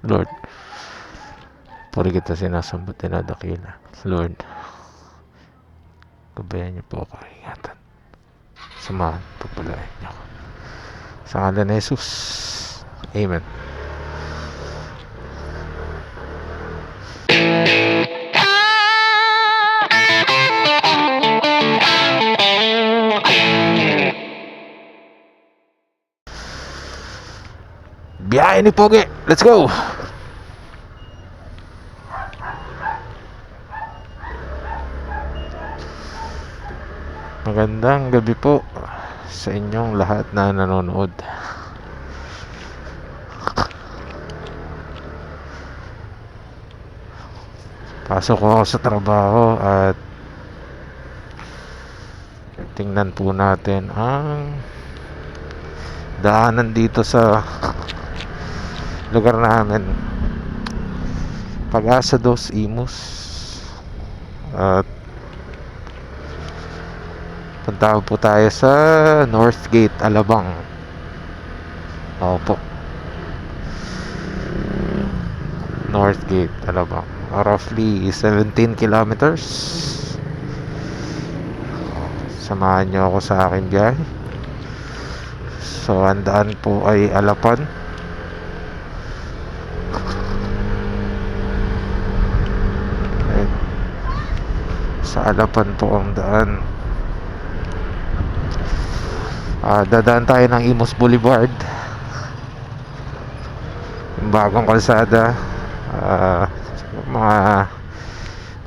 Lord, puri kita sinasamba, tinadakila. Lord, gabayan niyo po ako, ingatan, samahan, pagpalain niyo ako. Sa ngalan ni Jesus, Amen. Biyahe ni Pogi, let's go! Magandang gabi po sa inyong lahat na nanonood. Pasok ako sa trabaho at tingnan po natin ang daanan dito sa lugar namin. Pag-asa dos Imus. At punta po tayo sa Northgate, Alabang. Opo, Northgate, Alabang. Roughly 17 kilometers. Samahan nyo ako sa aking biyahe. So, ang daan po ay Alapan. Sa Alapan po ang daan. Dadaan tayo ng Imus Boulevard, yung bagong kalsada. Mga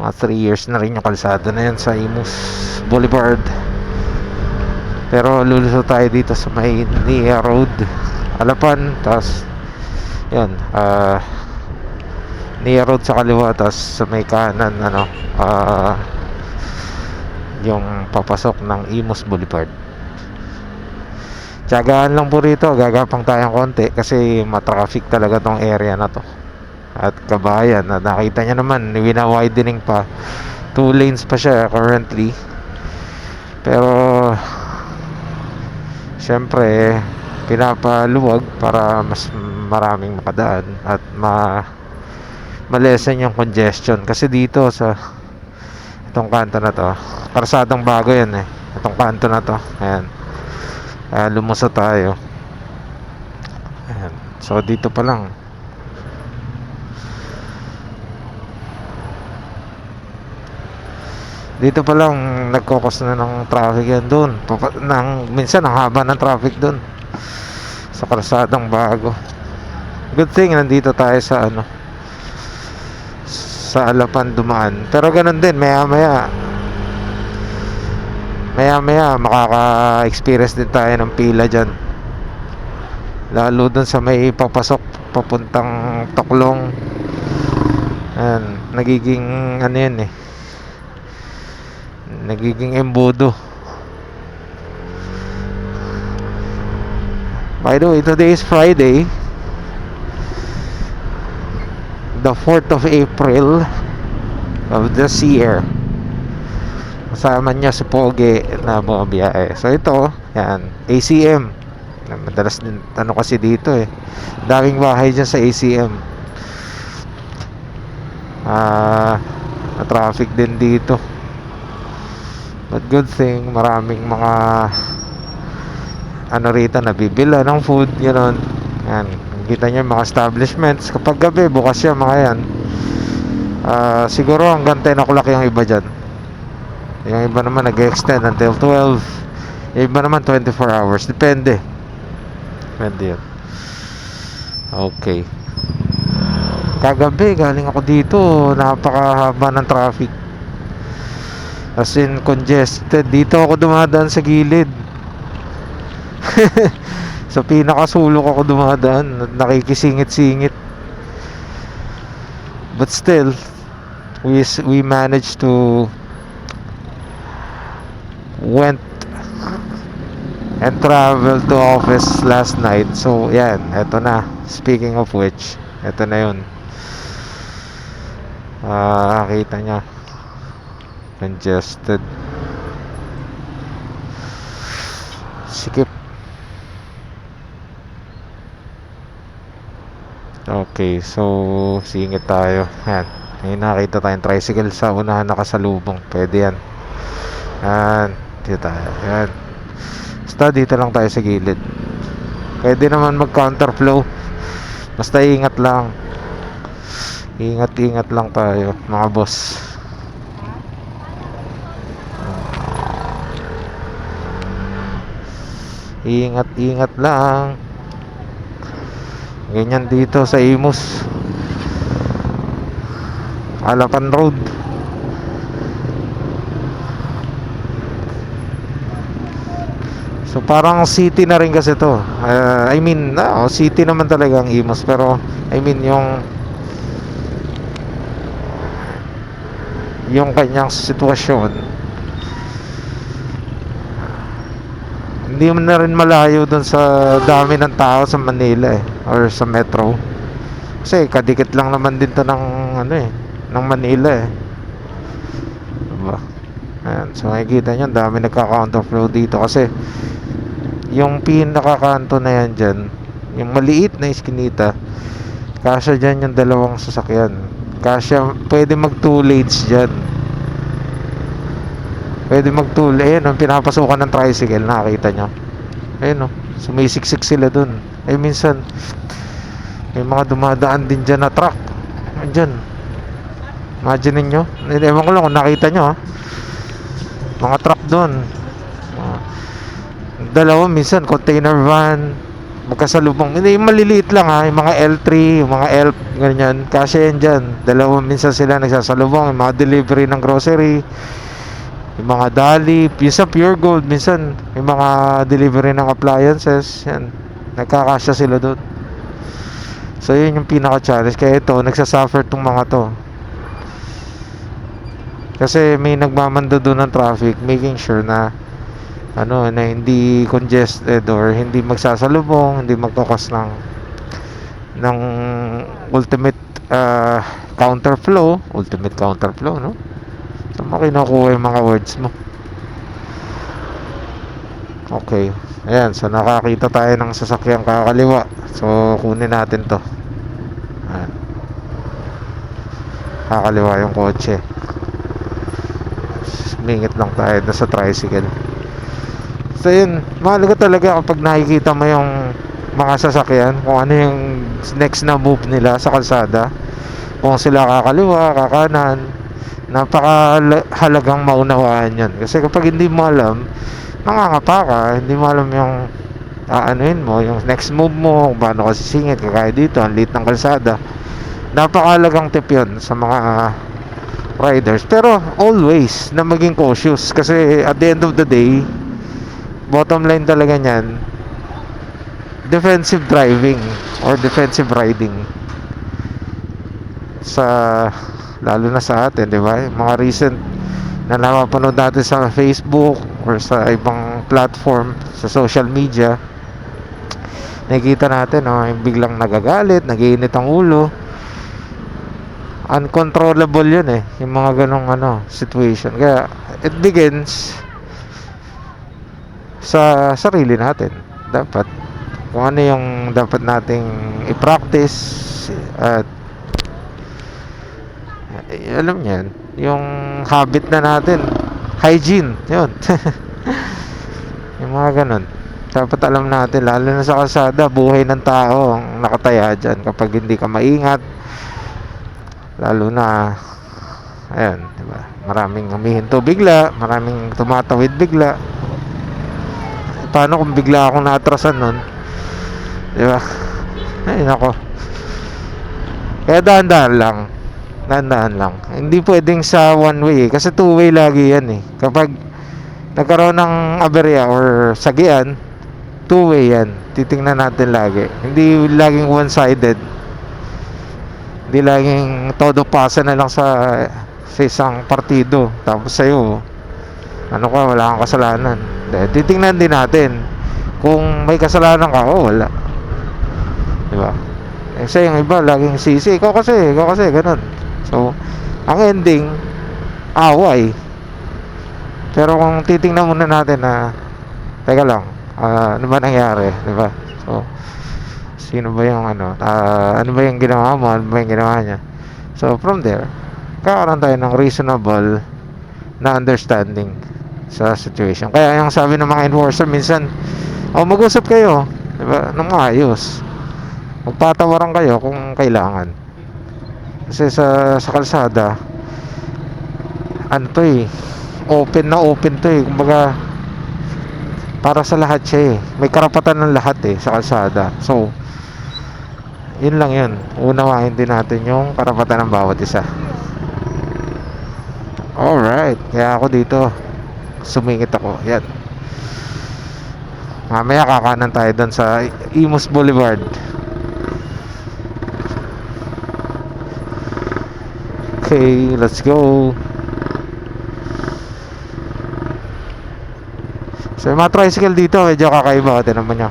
3 years na rin yung kalsada na yan sa Imus Boulevard. Pero lulusot tayo dito sa may Nia Road, Alapan. Tapos yun, Nia Road sa kaliwa, tapos sa may kanan yung papasok ng Imus Boulevard. Tiyagaan lang po rito, gagapang tayong konti kasi matraffic talaga tong area na to. At kabayan, nakita nyo naman, wina-widening pa. 2 lanes pa siya currently. Pero syempre pinapaluwag para mas maraming makadaan at malesen yung congestion. Kasi dito sa itong kanto na to, kalsadang bago yan eh, itong kanto na to. Ayan, lumusot tayo. Ayan. So dito pa lang nagkokos na ng traffic yan doon. Minsan ang haba ng traffic doon sa kalsadang bago. Good thing nandito tayo sa sa Alapan dumaan. Pero ganun din, maya maya makaka-experience din tayo ng pila dyan, lalo dun sa may papasok papuntang Toklong. Ayan, nagiging yan eh, nagiging embudo. By the way, today is Friday, the 4th of April of this year. Kasama niya si Pogi na bumabiyahe. So ito, yan, ACM. Madalas din kasi dito eh, daming bahay dyan sa ACM. Na traffic din dito. But good thing, maraming mga rito nabibila ng food, gano'n. Yan, kita nyo mga establishments. Kapag gabi, bukas yan mga yan. Siguro hanggang 10 o'clock yung iba dyan. Yung iba naman nag-extend until 12. Yung iba naman 24 hours. Depende yan. Okay. Kagabi, galing ako dito, napakahaba ng traffic. As in, congested. Dito ako dumadaan sa gilid. Sa pinakasulok ako dumadaan. Nakikisingit-singit. But still, we managed to went and traveled to office last night. So yan, eto na. Speaking of which, eto na yun. Kita nyo, congested. Sikip. Okay, so singit tayo. Yan. May nakita tayong tricycle sa unahan nakasalubong. Pwede yan. Yan. Dito tayo. Yan. Basta dito lang tayo sa gilid. Pwede naman mag counterflow. Basta ingat lang. Ingat-ingat lang tayo, mga boss. Ingat-ingat lang. Ganyan dito sa Imus. Alapan Road. So parang city na rin kasi to. I mean, city naman talaga ang Imus, pero I mean yung kanyang sitwasyon, hindi mo na rin malayo dun sa dami ng tao sa Manila or sa metro. Kasi kadikit lang naman din to ng ng Manila diba? Ayan, so makikita nyo dami nagka-counterflow dito kasi yung pinakakanto na yan dyan, yung maliit na iskinita, kasya dyan yung dalawang sasakyan. Kasya, pwede mag 2 lanes dyan. Pwede mag 2 lane. Ang pinapasukan ng tricycle, nakakita nyo. Ayun sumisiksik sila dun. Minsan may mga dumadaan din dyan na truck. Dyan. Imagine nyo. Ewan ko lang kung nakita nyo mga truck dun. Dalawa minsan container van magkasalubong. Hindi, maliliit lang yung mga L3, yung mga L ganyan. Kasi yan dyan. Dalawa minsan sila nagsasalubong. Yung mga delivery ng grocery, yung mga Dali, minsan Pure Gold, minsan yung mga delivery ng appliances. Yan. Nagkakasya sila doon. So yun yung pinaka-challenge. Kaya ito, nagsasuffer tong mga to. Kasi may nagmamando doon ng traffic, making sure na na hindi congested or hindi magsasalubong, hindi magkakos ng ultimate counterflow, no? So mo kinukuha yung mga words mo. Okay, ayan, so nakakita tayo ng sasakyang kakaliwa, so kunin natin to. Ayan. Kakaliwa yung kotse, mingit lang tayo na sa tricycle. So yun, mahalaga talaga kapag nakikita mo yung mga sasakyan, kung ano yung next na move nila sa kalsada, kung sila kakaliwa, kakanan. Napakahalagang maunawaan yan. Kasi kapag hindi mo alam, mangangapa ka, hindi mo alam yung aanuhin mo, yung next move mo, kung paano ka sisingit, kagaya dito, ang liit ng kalsada. Napakahalagang tip yun sa mga riders. Pero always na maging cautious, kasi at the end of the day, bottom line talaga niyan, defensive driving or defensive riding sa lalo na sa atin, di ba? Yung mga recent na napapanood natin sa Facebook or sa ibang platform sa social media, nakikita natin yung biglang nagagalit, nagiinit ang ulo. Uncontrollable yun yung mga ganong situation. Kaya it begins sa sarili natin. Dapat kung ano yung dapat nating i-practice at alam niyan, yung habit na natin, hygiene, yun. Yung mga ganun dapat alam natin, lalo na sa kalsada, buhay ng tao ang nakataya dyan. Kapag hindi ka maingat, lalo na ayan, diba? Maraming humihinto bigla, maraming tumatawid bigla. Paano kung bigla akong naatrasan nun, diba? Ay nako. Kaya dahan-dahan lang, hindi pwedeng sa one way kasi two way lagi yan kapag nagkaroon ng aberya or sagian, two way yan, titingnan natin lagi, hindi laging one sided, hindi laging todo pasa na lang sa isang partido, tapos sa'yo wala kang kasalanan. Titingnan din natin kung may kasalanan ka o wala, diba? Kasi yung iba laging sisi, ikaw kasi ganun. So ang ending, away. Pero kung titingnan muna natin na teka lang, ano ba nangyari, diba? So Sino ba yung ano, ano ba yung ginawa mo, ano ba yung ginawa niya. So from there, kakaroon tayo ng reasonable na understanding sa situation. Kaya yung sabi ng mga enforcer minsan, mag-usap kayo, diba, ng maayos, magpatawaran kayo kung kailangan. Kasi sa kalsada, ano to eh, open to eh, kumbaga para sa lahat siya eh, may karapatan ng lahat eh sa kalsada. So yun lang yun, unawain din natin yung karapatan ng bawat isa. Alright, kaya ako dito sumingit ako, yan. Mamaya kakanan tayo doon sa Imus Boulevard. Okay, let's go. So yung mga tricycle dito medyo kakaiba. Tignan naman nyo,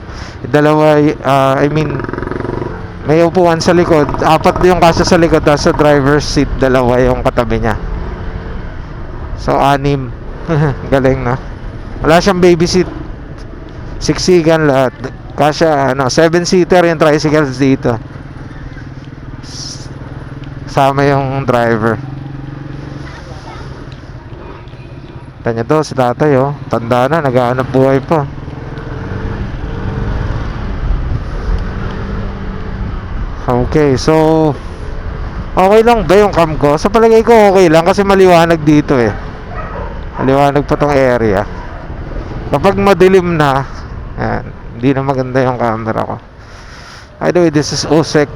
dalawa, I mean may upuan sa likod, apat yung kasya sa likod, tapos sa driver's seat dalawa yung katabi niya. So 6. Galing na. Wala siyang baby seat, siksikan lahat. Kasya 7-seater yung tricycles dito, sama yung driver. Tanya to si tatay, tanda na, naghahanap buhay pa. Okay, so okay lang ba yung cam ko? Sa palagay ko okay lang kasi maliwanag dito eh. Maliwanag pa tong area. Kapag madilim na, yan, hindi na maganda yung camera ko. By the way, this is OSEC.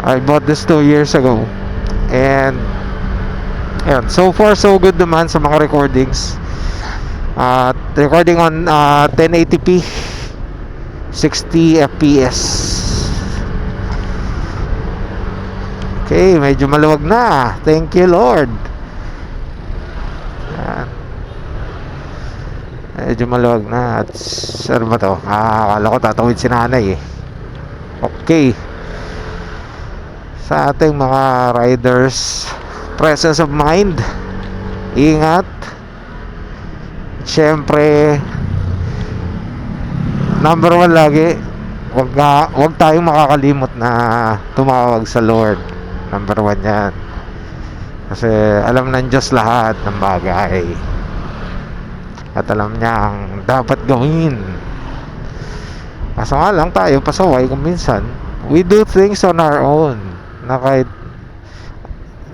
I bought this 2 years ago. And yan, so far so good naman sa mga recordings. Recording on 1080p 60 fps. Okay, medyo maluwag na. Thank you Lord. Yan. Medyo maluwag na. At ano ba to? Akala ko tatawid si nanay eh. Okay, sa ating mga riders, presence of mind, ingat. Siyempre, number 1 lagi, wag tayong makakalimot na tumawag sa Lord. Number 1 yan. Kasi alam ng Diyos lahat ng bagay, at alam niya ang dapat gawin. Kaso nga lang tayo pasaway kung minsan we do things on our own, na kahit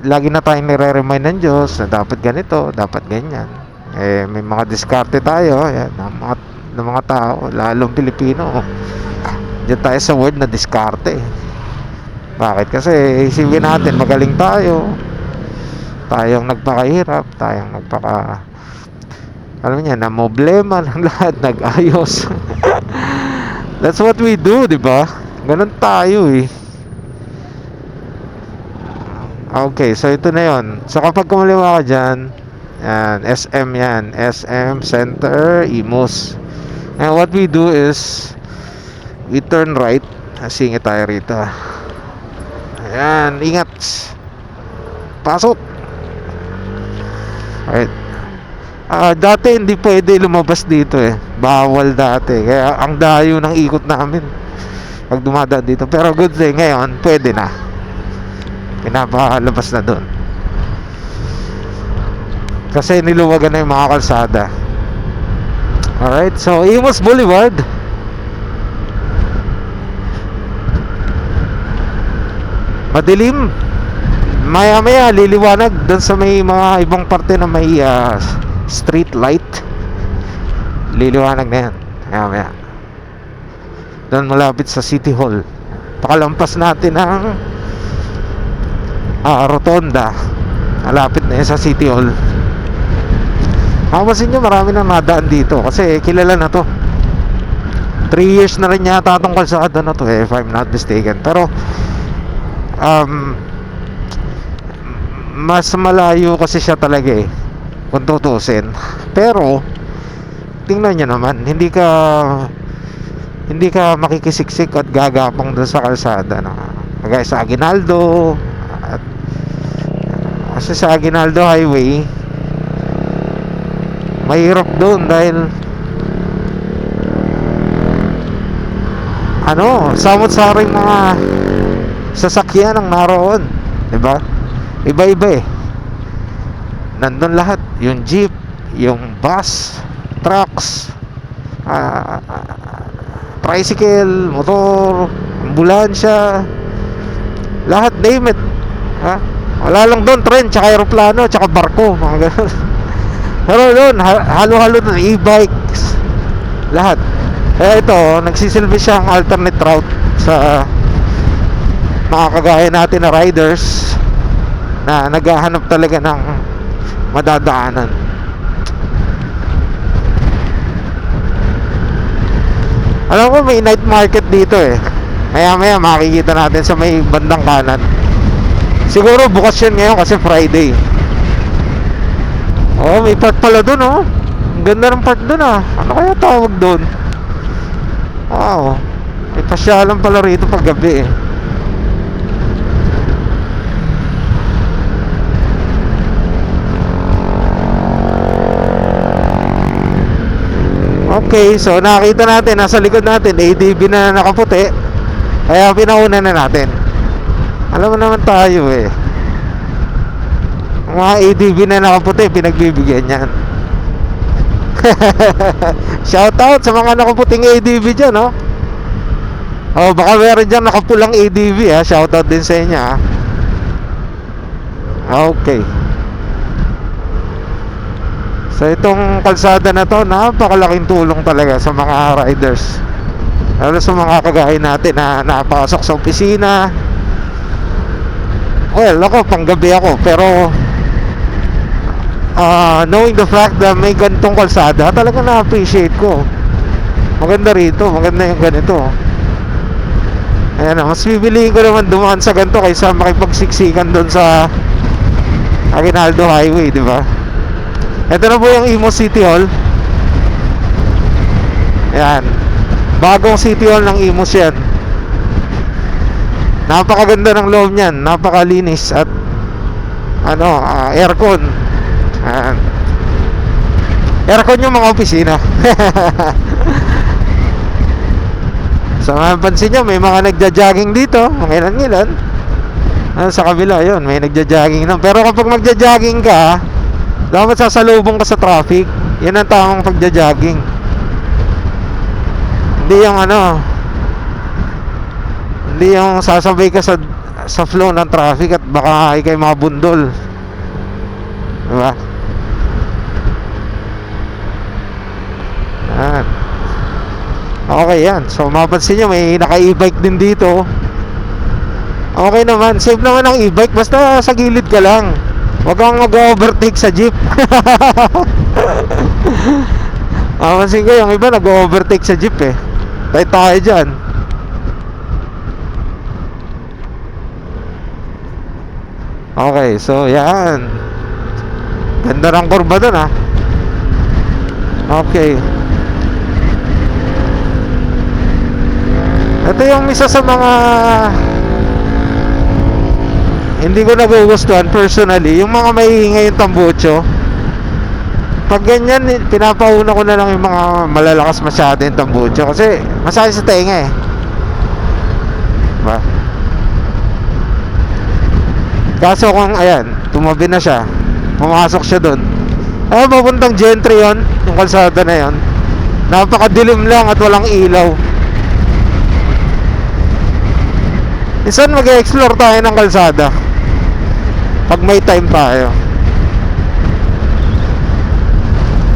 lagi na tayong nire-remind ng Diyos na dapat ganito, dapat ganyan. May mga diskarte tayo, yan, ng mga tao, lalong Pilipino. Diyan tayo sa word na diskarte. Bakit? Kasi isipin natin, magaling tayong nagpakahirap, tayong alam niya, na problema ng lahat, nag-ayos. That's what we do, di ba? Ganun tayo eh. Okay, so ito na yon. So kapag kumaliwa ka dyan, yan, SM yan, SM Center Imus. And what we do is we turn right. Singit tayo rito. Ayan, ingat. Pasok. Right. Dati hindi pwede lumabas dito eh. Bawal dati. Kaya ang dayo ng ikot namin pag dumadaan dito. Pero good thing ngayon, pwede na. Pinapakalabas na doon. Kasi niluwagan na yung mga kalsada. Alright, so Imus Boulevard. Madilim. Maya-maya liliwanag doon sa may mga ibang parte na may street light. Liliwanag na yan maya-maya. Doon malapit sa City Hall. Pakalampas natin ang Rotonda. Malapit na yan sa City Hall. Mapapansin nyo, marami nang nadaan dito kasi kilala na to. 3 years na rin yata itong kalsada na to if I'm not mistaken. Pero mas malayo kasi siya talaga eh, kung tutusin. Pero tingnan nyo naman, hindi ka makikisiksik at gagapang doon sa kalsada na kagaya sa Aguinaldo. Kasi sa Aguinaldo Highway mahirap doon dahil samot-saring mga sasakyan ang naroon, diba? Iba-iba eh. Nandun lahat, yung jeep, yung bus, trucks, tricycle, motor, ambulansya, lahat, name it. Ha? Wala lang doon tren, tsaka aeroplano, tsaka barko, mga ganun. Pero doon, halo-halo doon, e-bikes, lahat. Kaya ito, nagsisilbi siyang alternate route sa mga kagaya natin na riders na naghahanap talaga ng madadaanan. Alam ko may night market dito eh. Maya-maya makikita natin sa may bandang kanan. Siguro bukas yun ngayon kasi Friday. Oh, may park pala dun oh. Ang ganda ng park dun ah. Ano kaya tawag dun? Wow. May pasyalan pala rito pag gabi eh. Okay, so nakita natin nasa likod natin ADB na nakaputi. Kaya pinauna na natin. Alam mo naman tayo eh. Mga ADB na nakaputi, pinagbibigyan yan. Shoutout sa mga nakaputing ADB dyan, no? Oh, baka meron dyan nakapulang ADB, ha? Shoutout din sa inyo, ha? Okay. So, itong kalsada na to, napakalaking tulong talaga sa mga riders. Lalo sa mga kagaya natin na napasok sa opisina. Well, ako, panggabi ako, pero knowing the fact that may ganitong kalsada, talaga na-appreciate ko. Maganda rito, maganda yung ganito. Ayan na, mas bibiliin ko naman dumaan sa ganito kaysa makipagsiksikan doon sa Aguinaldo Highway, di ba? Ito na po yung Imus City Hall. Ayan, bagong City Hall ng Imus yan. Napakaganda ng loob niyan, napakalinis at aircon. Ayan. Aircon yung mga opisina. So mapansin nyo, may mga nagja-jogging dito, mga ilan-ilan. Sa kabila yun, may nagja-jogging na. Pero kapag magja-jogging ka, dapat sasalubong ka sa traffic. Yan ang tamang pagja-jogging. Hindi yung sasabay ka sa flow ng traffic at baka ikay mabundol. Diba? Yan. Okay yan. So mapansin nyo, may naka-e-bike din dito. Okay naman, safe naman ang e-bike. Basta sa gilid ka lang, huwag kang mag-overtake sa jeep. Mapansin ko yung iba nag-overtake sa jeep eh. Tayo dyan. Okay, so yan. Ganda ng kurba dun ah. Okay. Ito yung isa sa mga hindi ko nagugustuhan personally, yung mga maingay yung tambucho. Pag ganyan, pinapauna ko na lang yung mga malalakas masyado yung tambucho kasi masakit sa tenga eh. Diba? Kaso kung ayan, tumabi na siya, pumasok siya dun, papuntang Gentry yon, yung kalsada na yon, napakadilim lang at walang ilaw. Minsan mag-explore tayo ng kalsada pag may time tayo.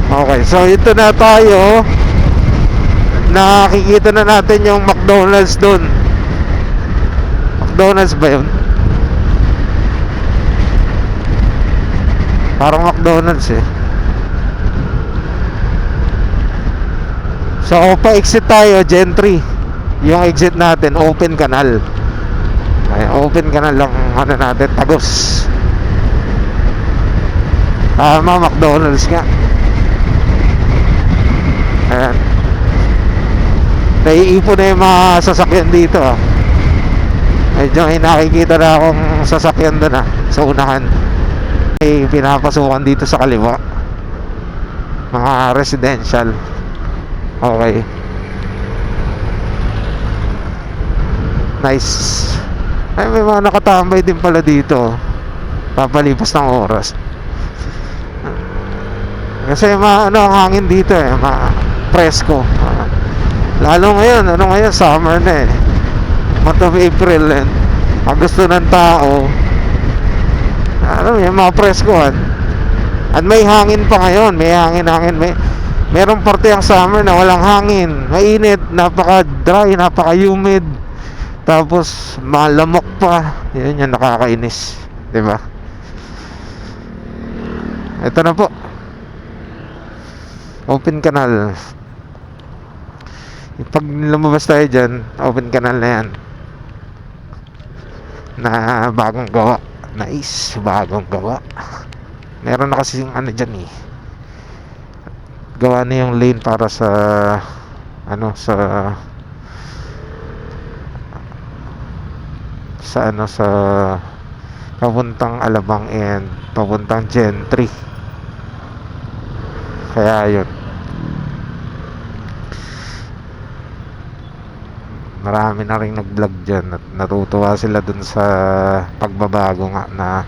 Okay, so ito na tayo. Nakikita na natin yung McDonald's dun. McDonald's ba yun? Parang McDonald's eh. So pa-exit tayo, Gentry. Yung exit natin, open canal. Ay, open canal lang natin, Tagos. Tama, McDonald's nga. Ayan. Naiipon na yung mga sasakyan dito ah. Medyo may nakikita na akong sasakyan doon ah, sa unahan. May pinapasukan dito sa kaliwa, mga residential. Okay. nice. Ay, may mga nakatambay din pala dito. Papalipas ng oras. Kasi ano ang hangin dito presko. Lalo ngayon, summer na eh. Month of April and ang gusto ng tao yung mga preskuhan. At may hangin pa ngayon, may hangin. Merong parte ang summer na walang hangin. Mainit, napaka-dry, napaka-humid. Tapos malamok pa. Yun yung nakakainis, 'di ba? Ito na po. Open canal. Pag lumabas tayo dyan, open canal na yan. Na bagong gawa. Nice, bagong gawa. Meron na kasi yung dyan eh. Gawa na yung lane para sa sa papuntang Alabang and papuntang Gentry. Kaya yun, marami na rin nag-vlog dyan at natutuwa sila dun sa pagbabago nga na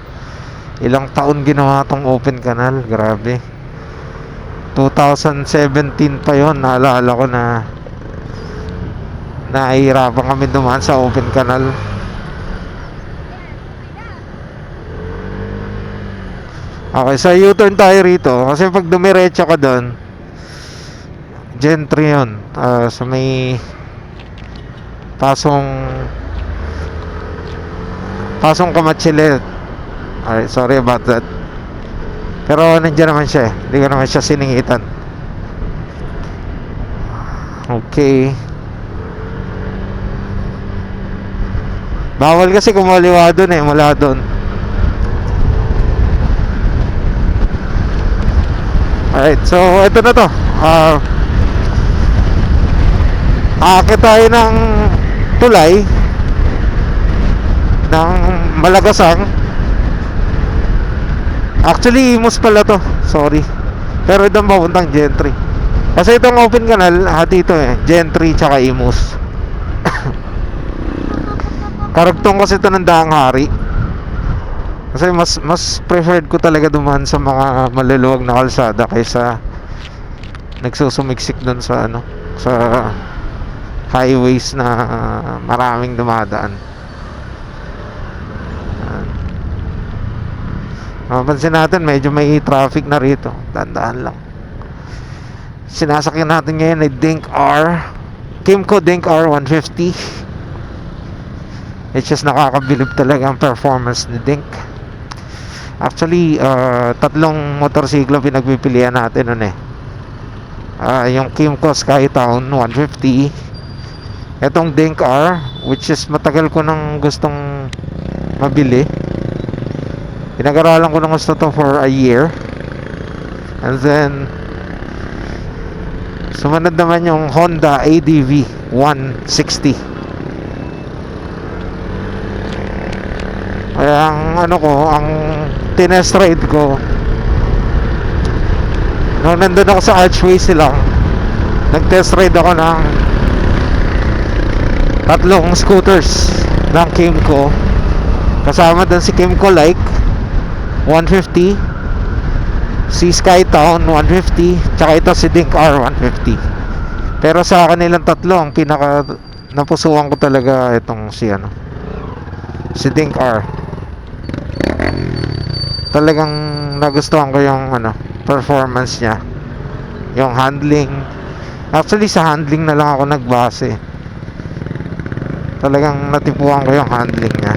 ilang taon ginawa tong open canal. Grabe, 2017 pa yon. Naalala ko na nahihirapan kami dumaan sa open canal. Okay, sa U-turn tayo rito kasi pag dumiretso ka doon, Gentry yun, sa may pasong Kamatsili. Alright, sorry about that. Pero nandiyan naman siya, hindi ko naman siya siningitan. Okay, bawal kasi kumaliwa doon mula doon. Alright, so ito na to. Aakit tayo ng tulay ng Malagasang. Actually, Imus pala to. Sorry. Pero itong papuntang Gentry. Kasi itong open canal, hati ito Gentry tsaka Imus. Karugtong kasi ito ng Daang Hari. Kasi mas preferred ko talaga dumaan sa mga maluluwag na kalsada kaysa nagsusumiksik doon sa sa highways na maraming dumadaan. Mapansin natin medyo may traffic na rito. Tandaan lang. Sinasakyan natin ngayon ay Dink R, Kimco Dink R 150. It's just nakakabilib talaga ang performance ni Dink. Actually, tatlong motorsiklo pinagpipilian natin nun yung Kimco Skytown 150, etong Dink R, which is matagal ko nang gustong mabili. Pinag-aralan ko ng gusto to for a year. And then sumunod naman yung Honda ADV 160. Kaya ang tinest ride ko nung nandun ako sa Archway silang, nag-test ride ako ng tatlong scooters ng Kimco. Kasama doon si Kimco Like 150, si Skytown 150, tsaka ito si Dink R 150. Pero sa kanilang tatlo, ang pinaka napusuan ko talaga itong si Dink R. Talagang nagustuhan ko yung performance niya, yung handling. Actually sa handling na lang ako nagbase. Talagang natipuan ko yung handling niya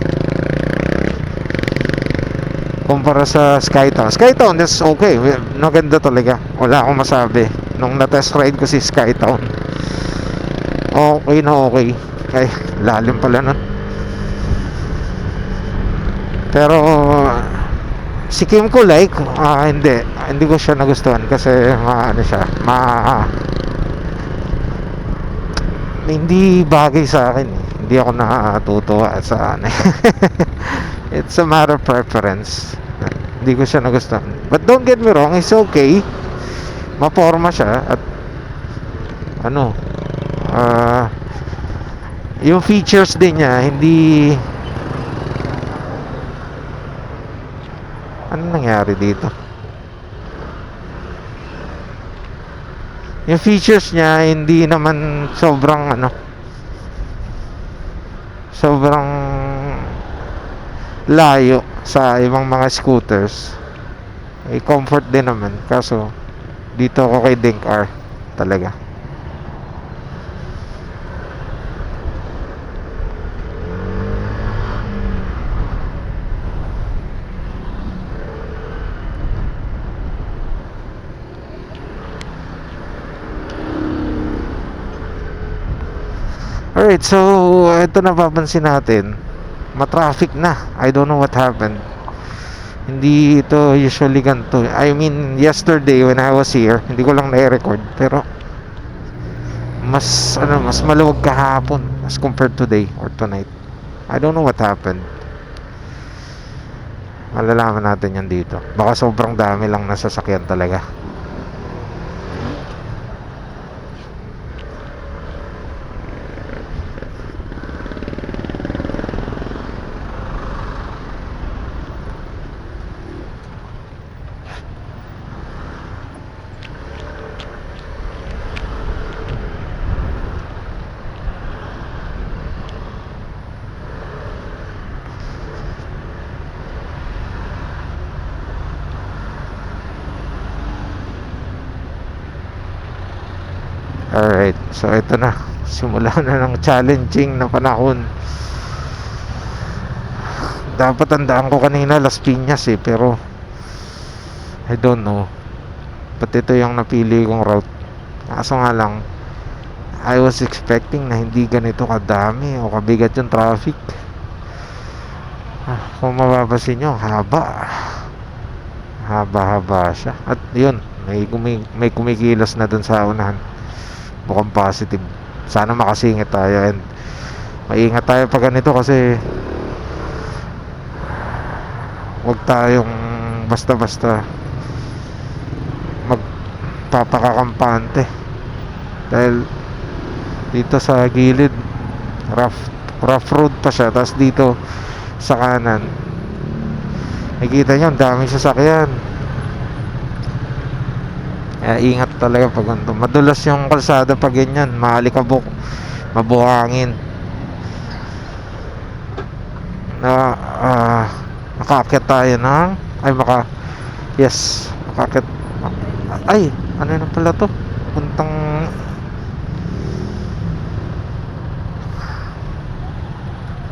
kumpara sa Skytown. Skytown is okay, maganda talaga, wala akong masabi. Nung na-test ride ko si Skytown, okay na okay. Ay, lalim pala nun. Pero si Kimco Like, hindi ko siya nagustuhan kasi hindi bagay sa akin. Hindi ako natutuwa sa it's a matter of preference. Hindi ko siya nagustuhan. But don't get me wrong, it's okay. Maporma siya at Yung features din niya, hindi... Ano nangyari dito? Yung features niya, hindi naman sobrang ano, sobrang layo sa ibang mga scooters. Comfort din naman. Kaso, dito ako kay Dink R talaga. Alright, so ito napapansin natin, matraffic na. I don't know what happened. Hindi ito usually ganito. I mean, yesterday when I was here, hindi ko lang na-record, pero mas maluwag kahapon as compared today or tonight. I don't know what happened. Malalaman natin yan dito. Baka sobrang dami lang nasasakyan talaga. Alright, so ito na. Simula na ng challenging na panahon. Dapat tandaan ko kanina Las Piñas pero I don't know. Pati ito yung napili kong route. Kaso nga lang, I was expecting na hindi ganito kadami o kabigat yung traffic. Kung mapapansin nyo, haba siya. At yun, may kumikilos na dun sa unahan. Mukhang positive. Sana makasingit tayo and maingat tayo pag ganito kasi huwag tayong basta-basta magpapakakampante dahil dito sa gilid rough road pa siya, tapos dito sa kanan nakikita nyo ang daming sasakyan. Kaya ingat talaga pag ganito. Madulas yung kalsada pag ganyan, maalikabok, mabuhangin. Makaakyat tayo ng makaakyat. Ay, ano na pala to? Puntang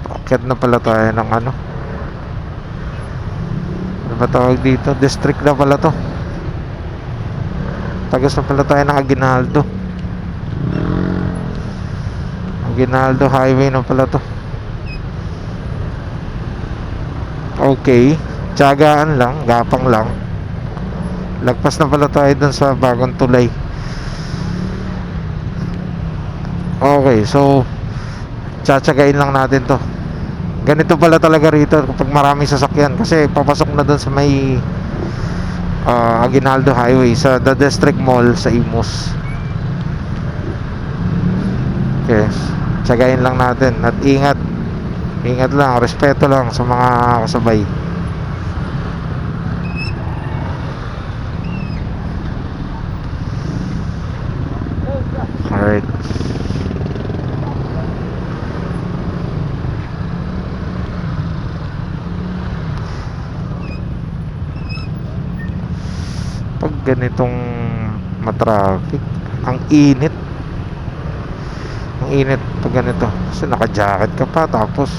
paakyat na pala tayo ng ano ba tawag dito? District na pala to. Tagas na pala tayo ng Aguinaldo Highway na pala to. Okay, tiyagaan lang, gapang lang. Lagpas na pala tayo dun sa bagong tulay. Okay, so tsatsagain lang natin to. Ganito pala talaga rito kapag maraming sasakyan, kasi papasok na dun sa may Aguinaldo Highway sa The District Mall sa Imus. Okay, tsagain lang natin at ingat lang, respeto lang sa mga kasabay. Alright, pag ganitong matraffic, ang init pag ganito kasi naka-jacket ka pa, tapos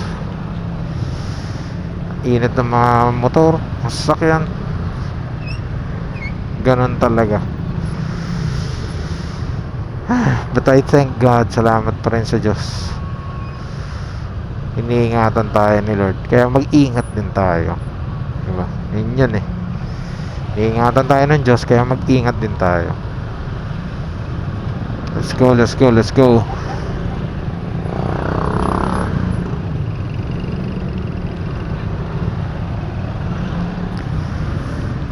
init ng mga motor, sasakyan, ganun talaga. But I thank God, salamat pa rin sa Diyos, iniingatan tayo ni Lord, kaya mag-ingat din tayo, diba? Yun iniingatan tayo ng Diyos, kaya mag-ingat din tayo. Let's go.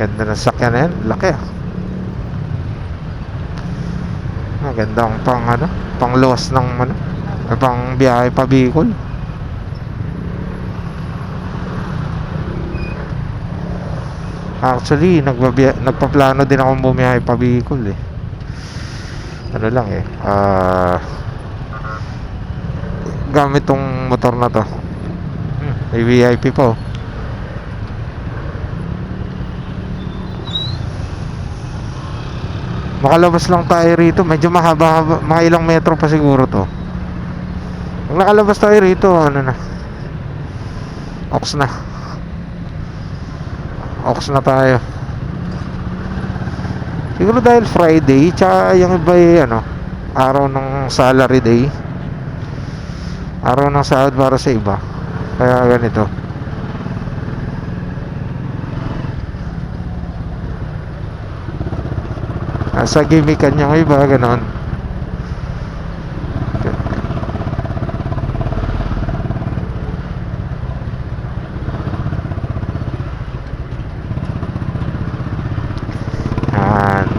Ganda ng sakyan na yan, laki magandang pang luwas ng pang biyahe pa Bicol. Actually, nagpaplano din akong bumiyahe pa Bicol eh. Ano lang eh, gamit tong motor na to. May VIP po. Makalabas lang tayo rito. Medyo mahaba-haba. Mga ilang metro pa siguro to. Pag nakalabas tayo rito, ano na, Ox na. Ox na tayo. Siguro dahil Friday, tsaka yung iba ano, araw ng salary day, araw ng sahod para sa iba. Kaya ganito. Sa gimmickan yung iba, ganon.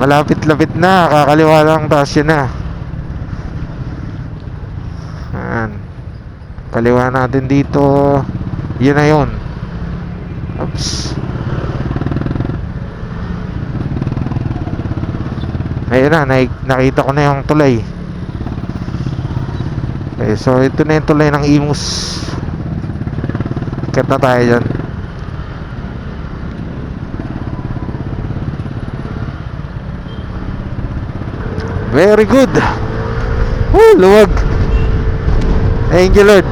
Malapit-lapit na, kakaliwa lang, taas yun na. Ayan. Kaliwa natin dito. Yun na yun. Oops. Ayun na, nakita ko na yung tulay. Okay, so ito na yung tulay ng Imus. Ikat na tayo dyan. Very good. Woo, luwag. Thank you Lord.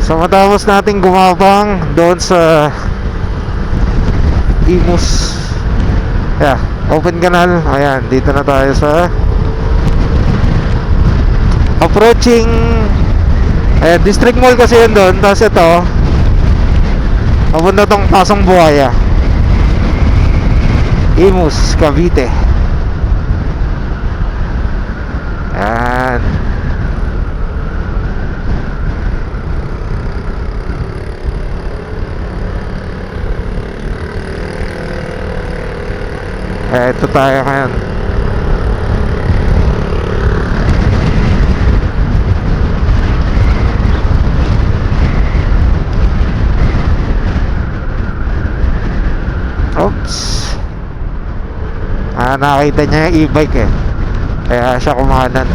So matapos natin gumabang doon sa Imus, yeah, open canal. Ayan, dito na tayo sa approaching District Mall kasi yun doon. Tapos ito, papunta tong Pasong Buhaya, Imus, Cavite. Ayan. Ito tayo ngayon. Oops. Nakita niya yung e-bike eh, kaya siya kumanan.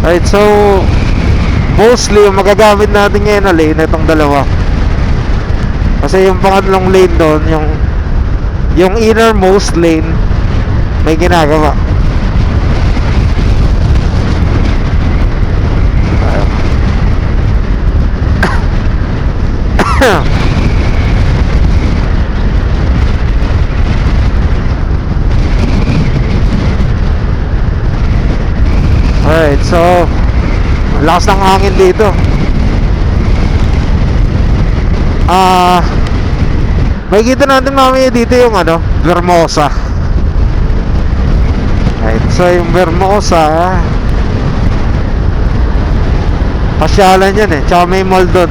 Right, so mostly yung magagamit natin ngayon na lane, itong dalawa. Kasi yung pangatlong lane doon, yung innermost lane, may ginagawa. Alright, so lakas ng hangin dito. Makikita natin mamaya dito yung ano, Vermosa. Alright, so yung Vermosa, pasyalan yan eh, tsaka may mall doon.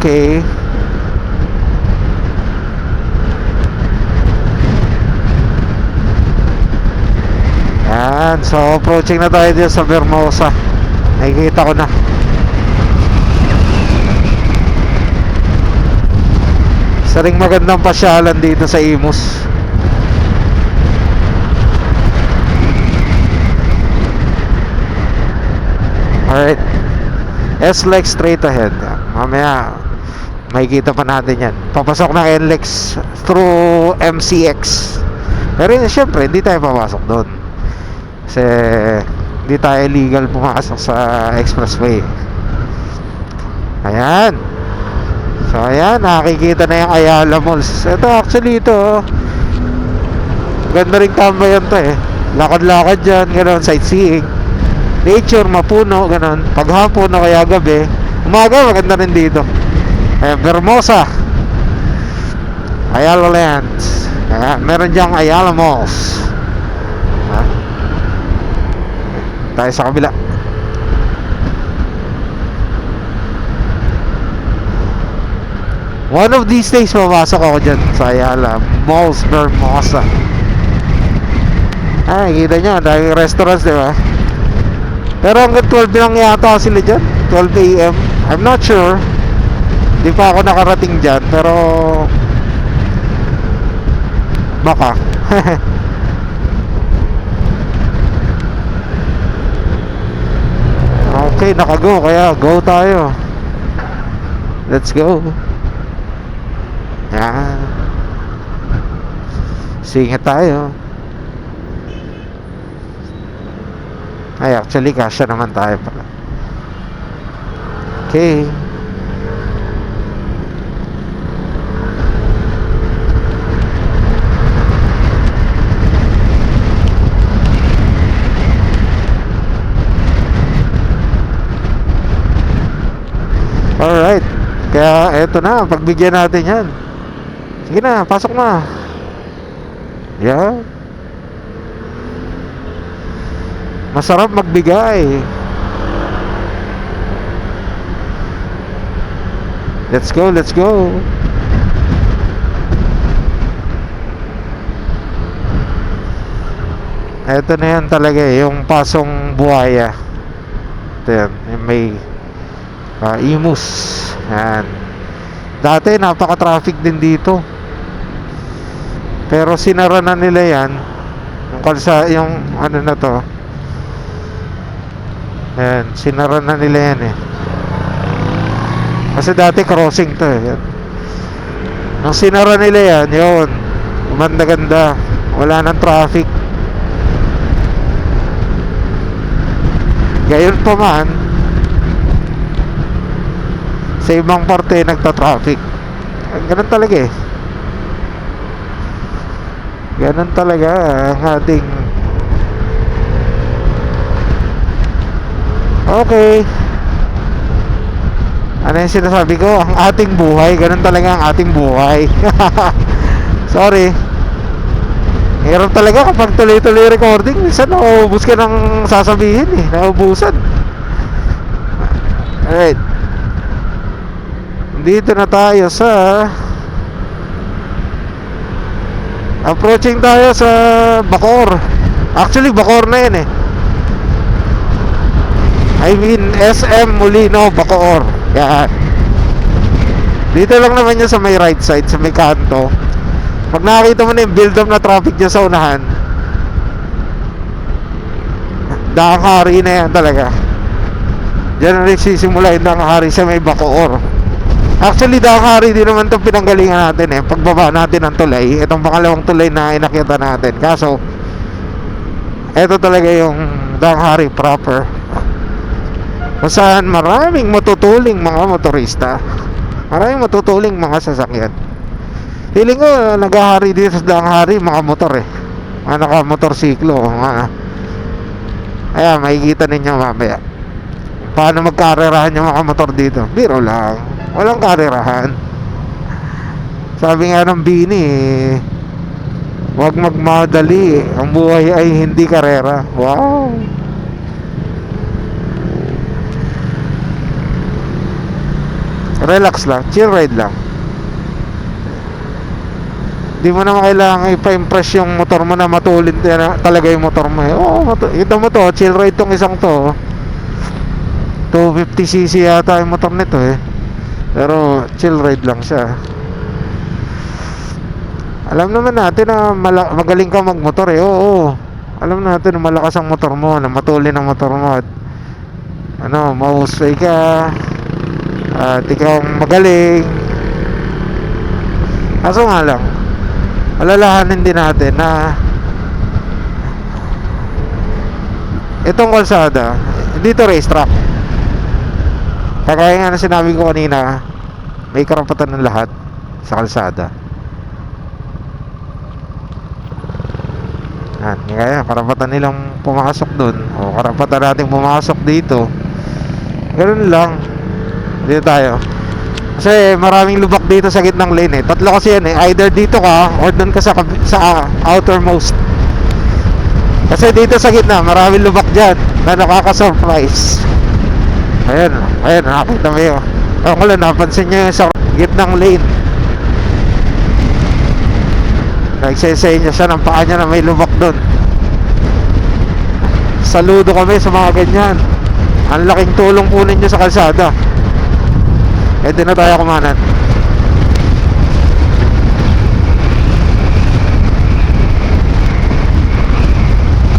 Okay. Yan, so approaching na tayo dito sa Vermosa. Nakikita ko na. Isa ring magandang pasyalan dito sa Imus. Alright, S-Lex straight ahead. Mamaya makikita pa natin yan. Papasok na NLEX through MCX. Pero syempre hindi tayo papasok doon kasi hindi tayo legal pumasok sa expressway. Ayan. So ayan, nakikita na yung Ayala Malls. Ito actually ito, ganda rin tambayan to eh. Lakad-lakad dyan, gano'n, sightseeing, nature, mapuno, gano'n. Paghapon o kaya gabi, umaga maganda rin dito. Ayan, Vermosa. Ayala Lands. Meron diyang Ayala Malls. Ha? Tayo sa kabila. One of these days papasok ako dyan sa Ayala Malls Vermosa. Kita nyo, daming restaurants, di ba? Pero hanggang 12 lang yata sila dyan, 12 AM. I'm not sure. Di pa ako nakarating dyan, pero baka. Okay, nakago, kaya go tayo. Let's go. Yan. Singit tayo. Ay, actually, kasya naman tayo pala. Okay. Alright. Kaya, eto na. Pagbigyan natin yan. Sige na, pasok na. Yeah. Masarap magbigay. Let's go, let's go. Ito na yan talaga yung pasong buhaya. Ito yan, yung may imus. Yan. Dati napaka-traffic din dito. Pero sinara na nila yan. Yung kalsa, yung ano na to. Yan, sinara na nila yan eh. Kasi dati crossing to eh. Nung sinara nila yan, yun, gumanda-ganda. Wala nang traffic. Gayon pa man, sa ibang parte nagta-traffic. Ganun talaga eh. Ganun talaga ang ating... Okay. Ano yung sinasabi ko? Ang ating buhay. Ganun talaga ang ating buhay. Sorry. Hirap talaga kapag tuloy-tuloy recording. Minsan nauubos ka ng sasabihin eh. Nauubusan. Alright. Dito na tayo sa... Approaching tayo sa Bacoor. Actually, Bacoor na yun eh. I mean, SM Molino, Bacoor. Yan. Dito lang naman yun sa may right side, sa may kanto. Pag nakakita mo na yung build-up na traffic dyan sa unahan, Dakang-Hari na yan talaga. Diyan na nagsisimula yung Dakang-Hari sa may Bacoor. Actually, Dakang-Hari din naman itong pinanggalingan natin eh. Pagbaba natin ng tulay, itong pangalawang tulay na inakita natin. Kaso, ito talaga yung Dakang-Hari proper, kung saan maraming matutuling mga motorista, maraming matutuling mga sasakyan. Feeling ko naghahari dito sa Dakang-Hari mga motor eh, mga nakamotorsiklo, mga... Ayan, makikita ninyo mamaya paano magkarerahan yung mga motor dito. Biro lang, walang karerahan. Sabi nga ng Bini eh, huwag magmadali, ang buhay ay hindi karera. Wow. Relax lang, chill ride lang. Di mo naman kailangan ipa-impress yung motor mo na matulin talaga yung motor mo eh. Oo, ito mo to, chill ride tong isang to. 250cc yata yung motor nito eh. Pero chill ride lang siya. Alam naman natin na magaling ka magmotor eh. Oo. Alam natin na malakas ang motor mo, na matulin ang motor mo. At, ano, mahusay ka. At ikaw magaling. Kaso nga lang, alalahanin din natin na itong kalsada, dito racetrack. Kagaya nga na sinabi ko kanina, may karapatan ng lahat sa kalsada. Kaya karapatan nilang pumasok dun, o karapatan natin pumasok dito. Ganun lang. Dito tayo. Kasi maraming lubak dito sa gitnang lane eh. Tatlo kasi yan eh. Either dito ka or doon ka sa outermost. Kasi dito sa gitna, maraming lubak dyan na nakaka-surprise. Ayan, ayan, nakakita mo yun. Ewan ko lang, napansin nyo yung sa gitnang lane. Nagsesay niya siya ng paa niya na may lubak doon. Saludo kami sa mga ganyan. Ang laking tulong po ninyo sa kalsada. Eh, di na tayo kumanan.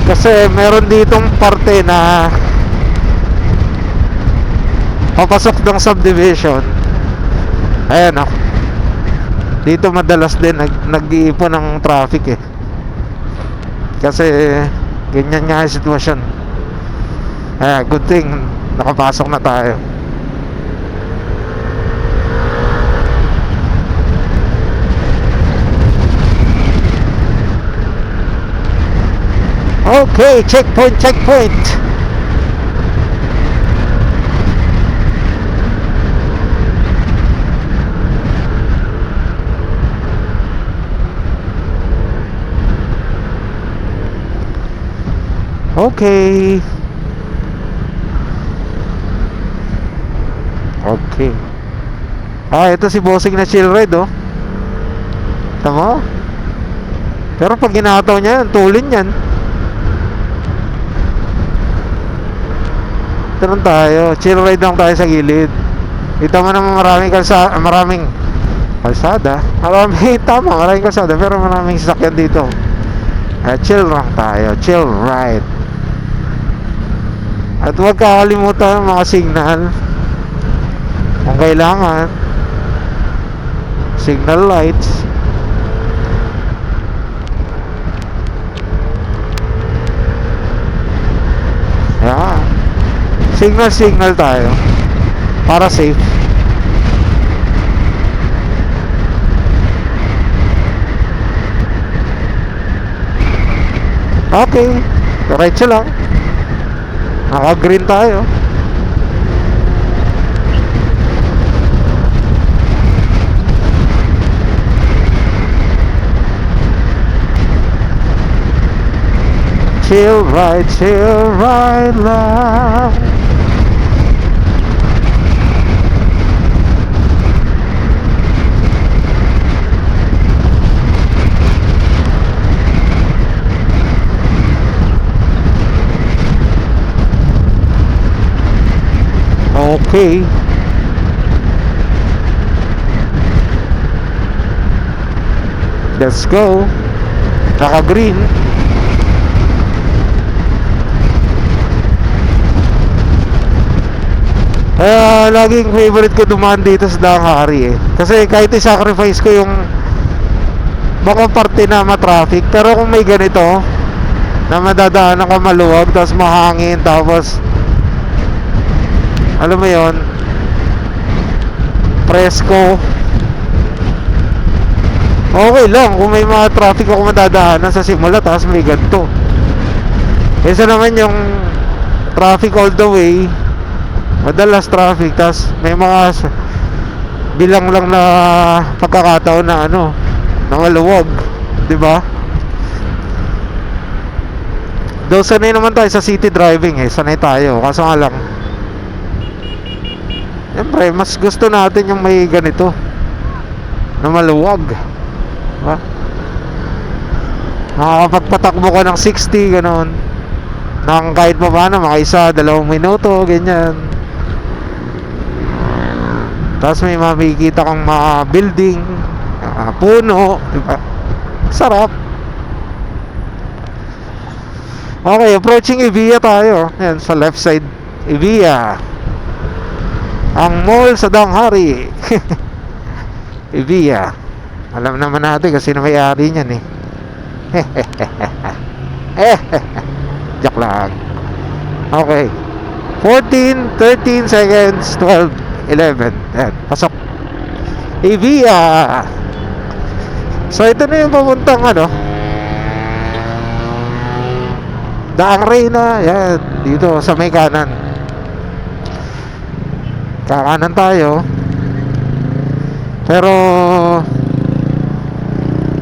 Kasi meron ditong parte na papasok ng subdivision. Ayan ako. Dito madalas din nag-iipon ng traffic eh. Kasi ganyan nga yung sitwasyon. Good thing nakapasok na tayo. Okay, checkpoint, checkpoint. Okay. Okay. Ito si Bossing na chill ride oh. Tama? Pero pag ginataw niya yan, tulin yan. Ito tayo, chill ride lang tayo sa gilid. Kita mo naman maraming kalsada. Maraming kalsada, pero maraming sasakyan dito. Chill lang tayo, chill ride. At huwag kakalimutan ang mga signal kung kailangan. Signal lights. Yan. Signal tayo para safe. Okay, diretso lang. Naka-green tayo. Chill ride lang. Okay. Let's go. Naka-green. Laging favorite ko dumaan dito sa Danghari eh. Kasi kahit i-sacrifice ko yung baka parte na ma-traffic, pero kung may ganito na madadaanan ka maluwag, tapos mahangin, tapos alam mo yon, presko, okay lang. Kung may mga traffic ako madadaanan sa simula, tapos may ganito. Isa naman yung traffic all the way, madalas traffic, tapos may mga bilang lang na pagkakataon na na maluwag, di ba? Though sanay naman tayo sa city driving eh, sanay tayo. Kaso nga lang, siyempre mas gusto natin yung may ganito na maluwag, diba? Makakapagpatakbo ka ng 60 ganon, nang kahit pa paano mga 1-2 minuto ganyan. Tapos may makikita kang mga building, puno, diba? Sarap. Okay, approaching Evia tayo. Ayan, sa left side Evia, ang mall sa Danghari. Evia. Alam naman natin kasi na may-ari niyan eh. Joke lang. Okay, 14, 13 seconds, 12, 11. Ayan, pasok Evia. So ito na yung papuntang Daang Reyna. Yan, dito sa may kanan. Kakanan tayo. Pero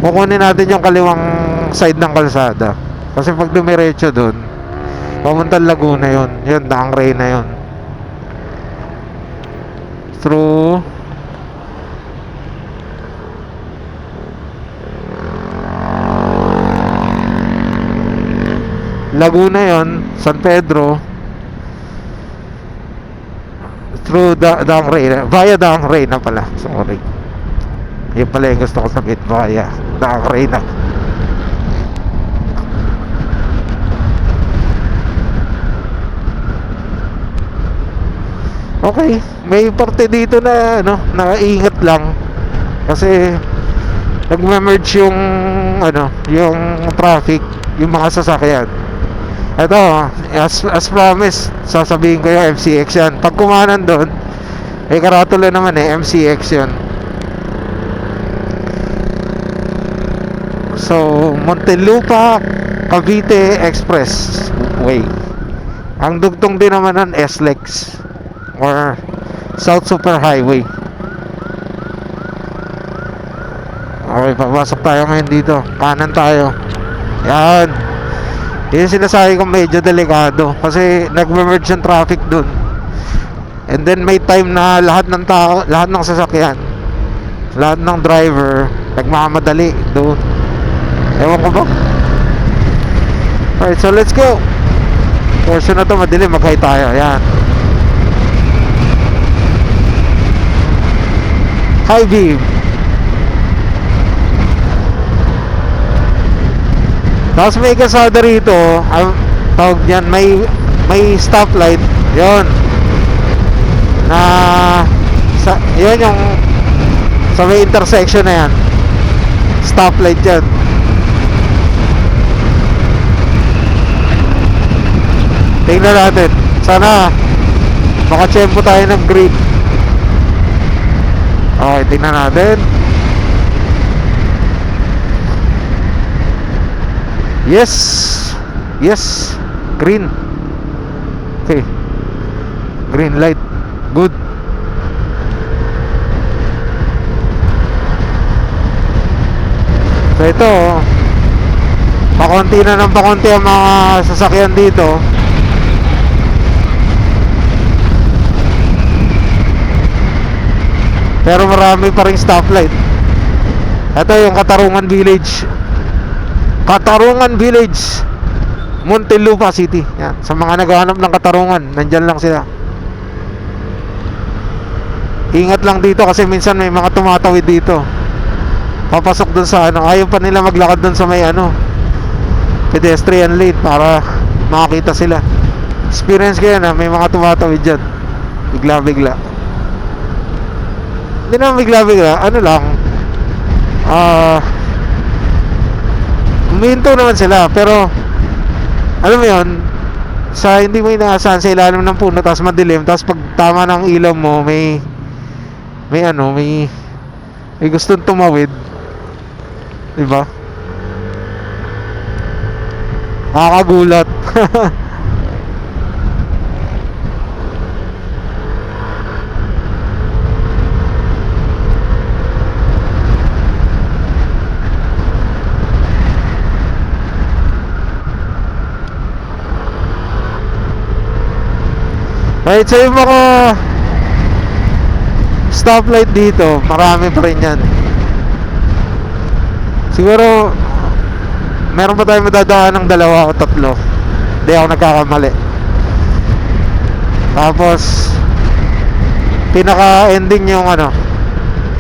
kukunin natin yung kaliwang side ng kalsada. Kasi pag dumiretso dun, papuntang Laguna yun. Yun, Daang Rey na yun. Through Laguna yon, San Pedro, through Daang Rey, via Daang Rey na pala, sorry. Yun pala yung gusto ko sabihin, via Daang Rey na. Okay, may parte dito na ano, nakaingat lang kasi nagme-merge yung ano, yung traffic, yung mga sasakyan. Ito, as promised, sasabihin ko yung MCX yan. Pag kumanan doon, eh karatulo naman MCX yan. So, Muntinlupa Cavite Expressway. Ang dugtong din naman ng SLEX or South Super Highway. Okay, papasok tayo ngayon dito. Kanan tayo. Yan. Yung sinasabi ko medyo delikado kasi nagme-merge yung traffic dun. And then may time na lahat ng tao, lahat ng sasakyan, lahat ng driver nagmamadali doon. Ewan ko ba? Alright, so let's go. Portion na to madilim, mag-high tayo. Yan. High beam. Tapos may kasada rito, ang tawag niyan, may stoplight. Yon. Na yun yung sa may intersection na yan. Stoplight yan. Tingnan natin. Sana makachempo tayo ng green. Okay, tingnan natin. Yes. Yes. Green. Okay. Green light. Good. So ito, pakonti na ng pakonti ang mga sasakyan dito. Pero marami pa ring stoplight. Ito yung Katarungan Village. Katarungan Village, Muntinlupa City. Yan. Sa mga naghahanap ng Katarungan, nandyan lang sila. Ingat lang dito kasi minsan may mga tumatawid dito. Papasok dun sa ano, ayaw pa nila maglakad dun sa may ano, pedestrian lane para makakita sila. Experience ko yan, may mga tumatawid dyan. Bigla-bigla. Hindi naman bigla-bigla, ano lang, huminto naman sila, pero alam mo yun, sa hindi mo inaasahan sa ilalim ng puno tapos madilim, tapos pag tama ng ilaw mo may gustong tumawid, diba? Nakakagulat. Right, so yung mga stoplight dito, marami pa rin yan. Siguro meron pa tayong madadaan ng 2 o 3. Hindi ako nagkakamali. Tapos pinaka-ending yung ano,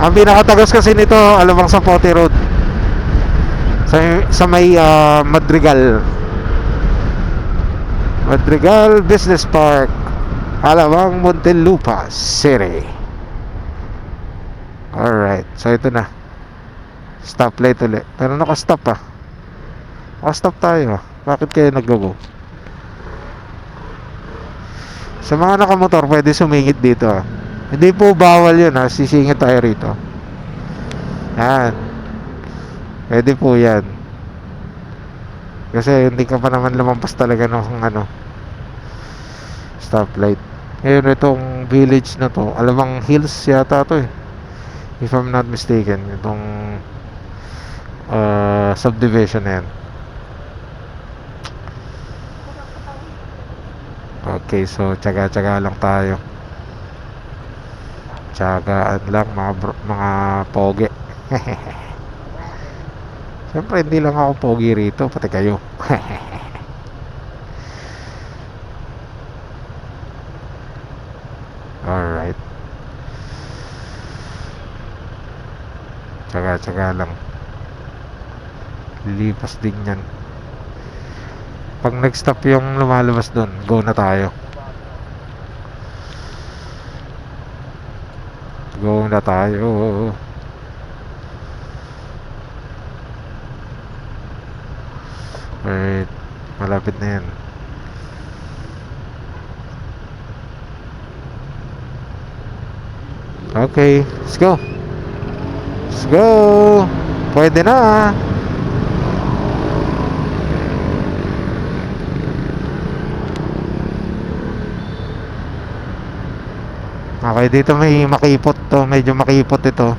ang pinakatagos kasi nito, Alabang Sapote Road. Sa may Madrigal Business Park, Alabang, Muntinlupa City. Alright, so ito na. Stoplight ulit. Pero naka-stop ah. Naka-stop tayo ah. Bakit kayo nag-go? Sa mga nakamotor, pwede sumingit dito ah. Hindi po bawal yun ah. Sisingit tayo rito. Yan. Pwede po yan. Kasi hindi ka pa naman lumampas talaga ng ano, stoplight. Ngayon itong village na to, Alabang Hills yata to eh. If I'm not mistaken, itong subdivision na yan. Okay, so tsaga-tsaga lang tayo. Tsagaan lang mga pogi. Siyempre hindi lang ako pogi rito, pati kayo. Alright. Tsaga-tsaga lang. Lilipas din yan. Pag nag-stop yung lumalabas dun, go na tayo. Go na tayo. Alright. Malapit na yan. Okay, let's go. Let's go. Pwede na. Okay, dito may makipot to. Medyo makipot ito.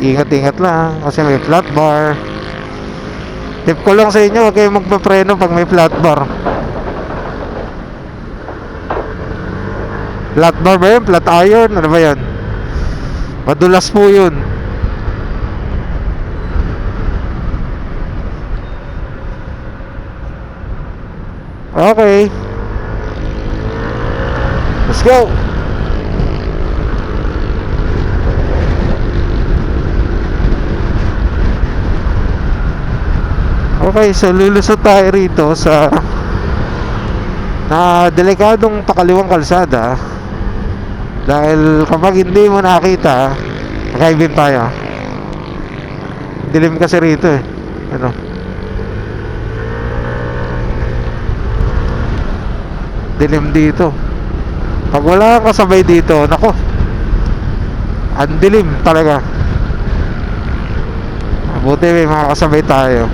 Ingat-ingat lang kasi may flat bar. Tip ko lang sa inyo, huwag kayong magpapreno pag may flat bar. Flat bar ba yun? Flat iron? Ano ba yun? Madulas po yun. Okay, let's go. Okay, so lulusot tayo rito sa delikadong pakaliwang kalsada. Dahil kapag hindi mo nakita, makaibin tayo. Dilim kasi rito eh. Ano? Dilim dito. Pag wala kang kasabay dito, nako, ang dilim talaga. Buti may mga kasabay tayo.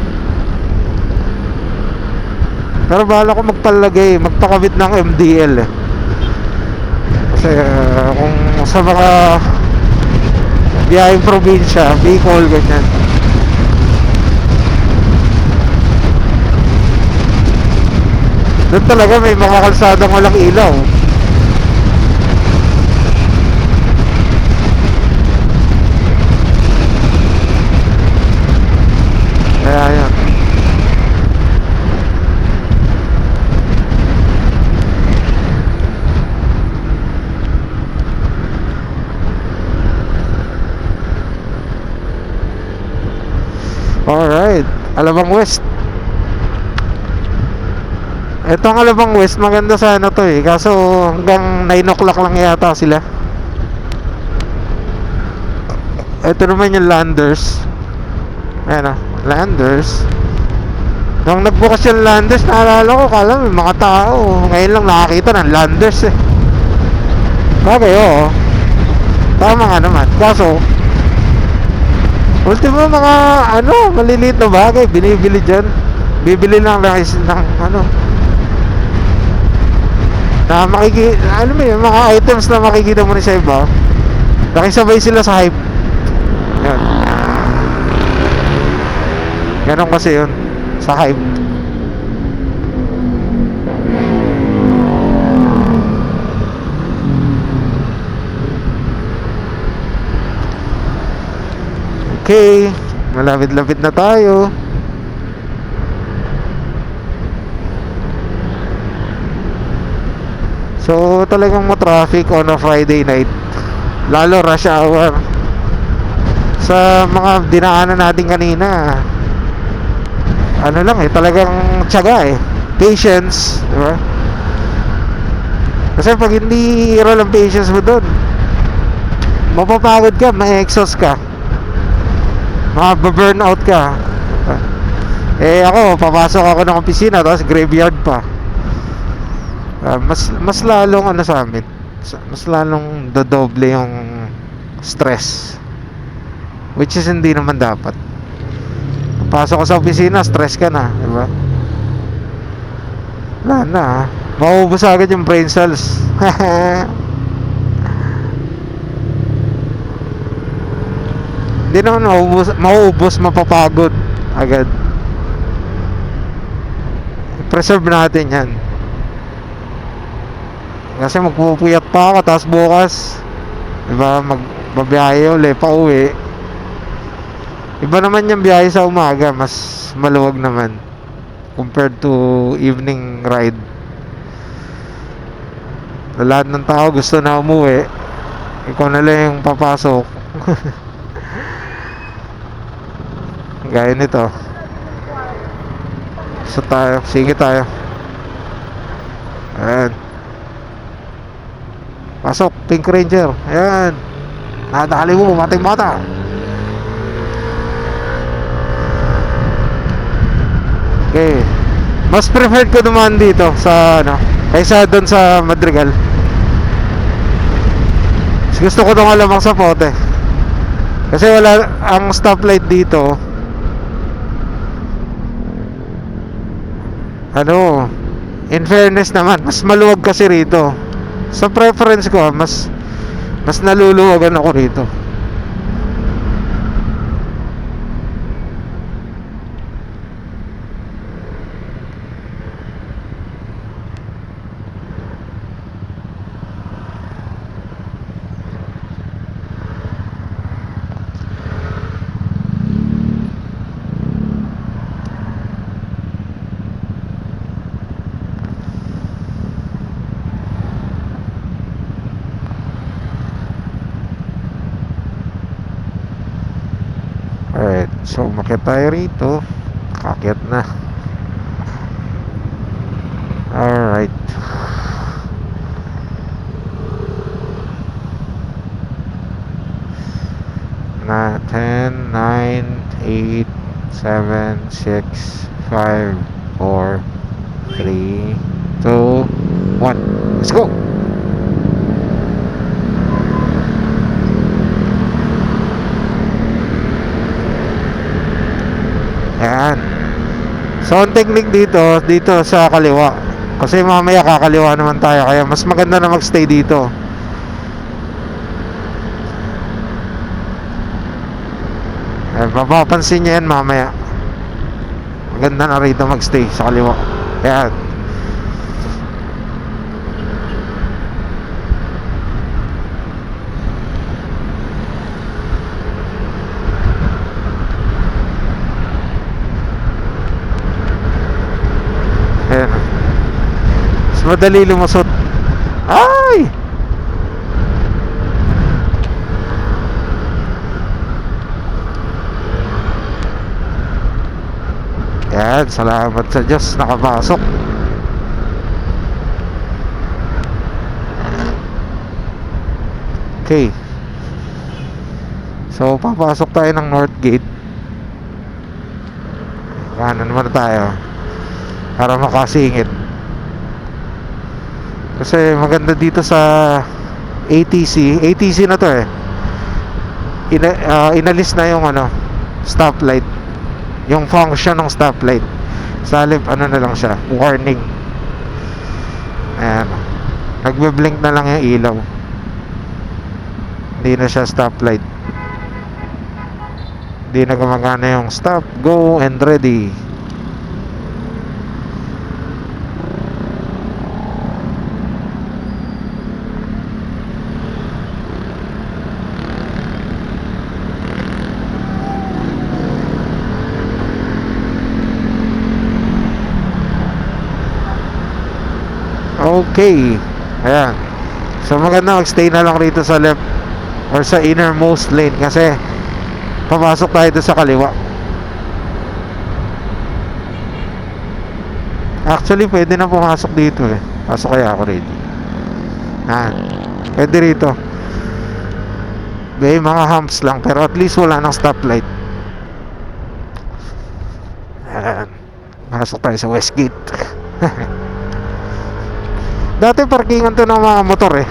Pero bahala ko magpakabit ng MDL eh. Kasi kung sa mga biyaheng probinsya, Bicol, ganyan, doon talaga may mga kalsadang walang ilaw. Kaya yan. Alright, Alabang West. Itong Alabang West, maganda sana to eh. Kaso hanggang 9 o'clock lang yata sila. Ito naman yung Landers. Ayan o, Landers. Nung nagbukas yung Landers, naalala ko, kala may mga tao. Ngayon lang nakakita ng Landers eh. Bagay oo, tama nga naman. Kaso ultimo mga maliliit na bagay binibili dyan. Bibili lang ng na ano mo yun, mga items na makikita mo rin sa iba. Nakisabay sila sa hype. Yan. Ganon kasi yun, sa hype. Okay, malapit-lapit na tayo. So talagang mo-traffic on a Friday night, lalo rush hour. Sa mga dinaanan natin kanina, ano lang eh, talagang tiyaga eh, patience, di ba? Kasi pag hindi roll ang patience mo doon, mapapagod ka, ma-exhaust ka, ma-burnout ka. Eh ako, papasok ako ng opisina tapos graveyard pa. Mas lalong sa amin, mas lalong dodoble yung stress, which is hindi naman dapat. Pasok ka sa opisina, stress ka na, di ba? Wala na, mauubos agad yung brain cells. Hindi naman mauubos, mapapagod agad. Preserve natin yan. Kasi magpupuyat pa ako, tapos bukas, diba, magbabiyahe ulit, pa uwi. Iba naman yung biyahe sa umaga, mas maluwag naman compared to evening ride. Lahat ng tao gusto na umuwi, ikaw na lang yung papasok. Gaya nito. So tayo, sige tayo. Ayan. Pasok, Pink Ranger. Ayan. Nadali mo, mating bata. Okay. Mas preferred ko dumaan dito sa ano, kaysa doon sa Madrigal. Mas gusto ko doon lamang sa Pote. Kasi wala ang stoplight dito. Ano, in fairness naman, mas maluwag kasi rito. Sa preference ko, mas naluluwagan ako rito. Alright, so umakyat tayo rito. Kakyat na. Alright. Na 10, 9, 8, 7, 6, 5, 4, 3, 2, 1. Let's go! Ayan. So ang technique dito sa kaliwa. Kasi mamaya kakaliwa naman tayo, kaya mas maganda na magstay dito. Mapapansin nyo yan mamaya. Maganda na rito magstay sa kaliwa. Ayan. Ayan. Mas madali lumusot. Ay! Yan, salamat sa Diyos, nakapasok. Okay. So, papasok tayo ng North Gate. Kanan naman tayo para makasingit. Kasi maganda dito sa ATC na to eh. Inalis na yung ano, stoplight. Yung function ng stoplight. Sa halip, ano na lang siya, warning. Ayan. Nagbe-blink na lang yung ilaw. Hindi na siya stoplight. Hindi na gumagana yung stop, go, and ready. Okay. Ayan. So maganda magstay na lang rito sa left or sa innermost lane kasi papasok tayo doon sa kaliwa. Actually pwede na pumasok dito eh. Pasok kaya ako ready. Ayan. Pwede rito. May mga humps lang pero at least wala nang stoplight. Ayan. Pasok tayo sa Westgate. Dati parkingan to ng mga motor eh.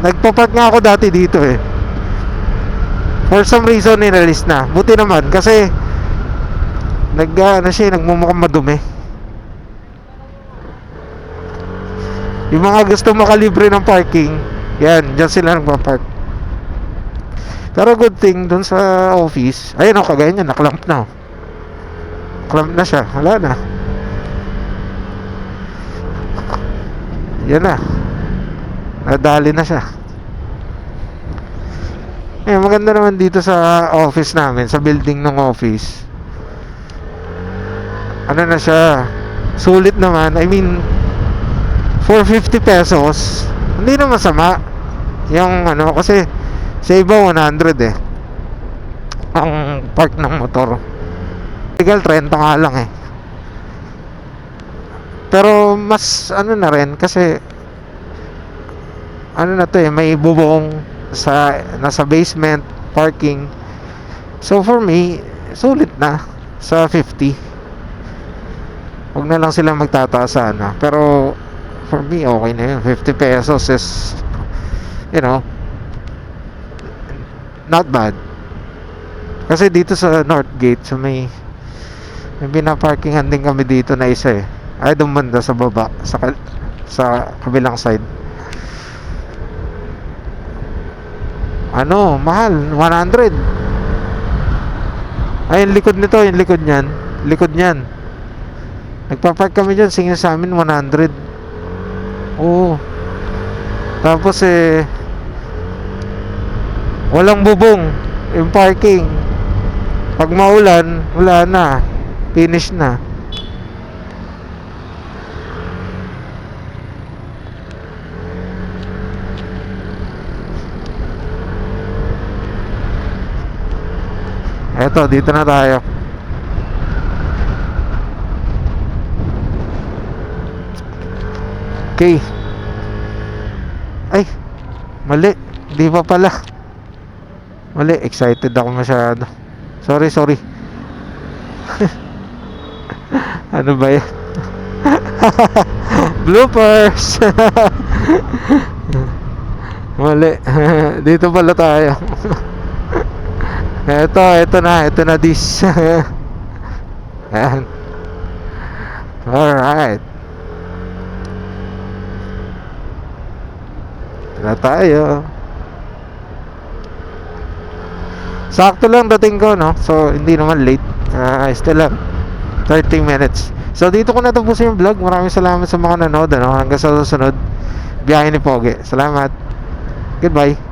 Nagpapark nga ako dati dito eh. For some reason inalis na. Buti naman kasi nagmumukhang madumi. Yung mga gusto makalibre ng parking, yan, dyan sila nagpapark. Pero good thing dun sa office, ayun o, kagaya niya, naklamp na. Clamp na siya, wala na. Yan na. Nadali na siya. Maganda naman dito sa office namin, sa building ng office. Ano na siya, sulit naman. I mean, for 50 pesos, hindi na masama. Yung ano, kasi sa iba 100 eh. Ang park ng motor. Legal 30 nga lang eh. Pero mas ano na rin kasi ano na to eh, may bubong sa nasa basement parking. So for me, sulit na sa 50. Huwag na lang sila magtataas sana. Pero for me, okay na yun. 50 pesos is, you know, not bad. Kasi dito sa North Gate, so may binaparkingan din kami dito na isa eh. Ay, dumanda sa baba, sa kabilang side. Ano, mahal, 100. Ay, yung likod nito, yung likod niyan. Likod niyan. Nagpapark kami dyan, singin sa amin 100. Oo. Tapos walang bubong yung parking. Pag maulan, wala na. Finish na. Eto, dito na tayo. Okay. Ay, mali. Di pa pala. Mali, excited ako masyado. Sorry. Ano ba yan? Bloopers. Mali. Dito pala tayo. Ito na this. Ayan. Alright. Ito na tayo. Sakto lang dating ko, no? So, hindi naman late. Still have 30 minutes. So, dito ko natapusin yung vlog. Maraming salamat sa mga nanood, ano? Hanggang sa susunod. Biyahe ni Pogi. Salamat. Goodbye.